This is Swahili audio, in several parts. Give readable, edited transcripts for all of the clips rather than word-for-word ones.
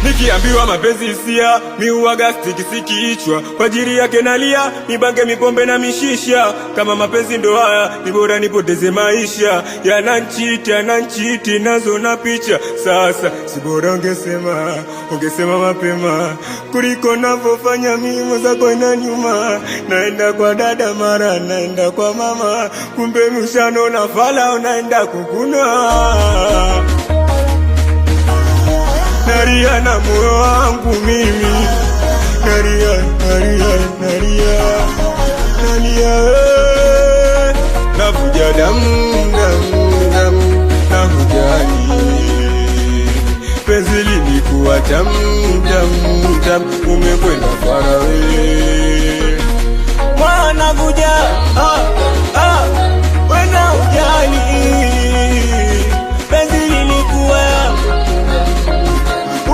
Nikiambiwa mapenzi hisia, mi huwaga sikichwa. Kwa ajili yake nalia, nibange mipombe na mishisha. Kama mapenzi ndo haya, ni bora nipoteze maisha. Yananchiti nazo na picha. Sasa si bora ungesema mapema kuliko navyofanya mimi zako ina nyuma. Naenda kwa dada mara naenda kwa mama, kumbe mshano na fala unaenda kukuna. Nalia na moyo wangu mimi, nalia, navuja damu, nahujani. Penzi lilikuwa tamu, umekwenda far away. Mwana navuja, wena hujani. Penzi lilikuwa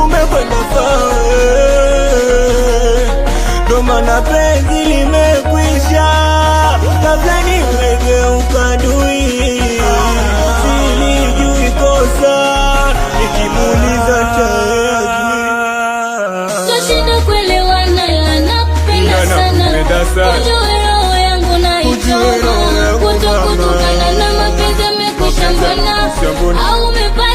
umekwenda far away. Ndo maana penzi limekwisha, kabla nimegeuka adui. Silijui kosa, nikimuuliza tayari. Twashinda kuelewana ila nakupenda sana. Ujue roho yangu naichoma, kutokutukana na mapenzi yamekwisha mbona. Au umepata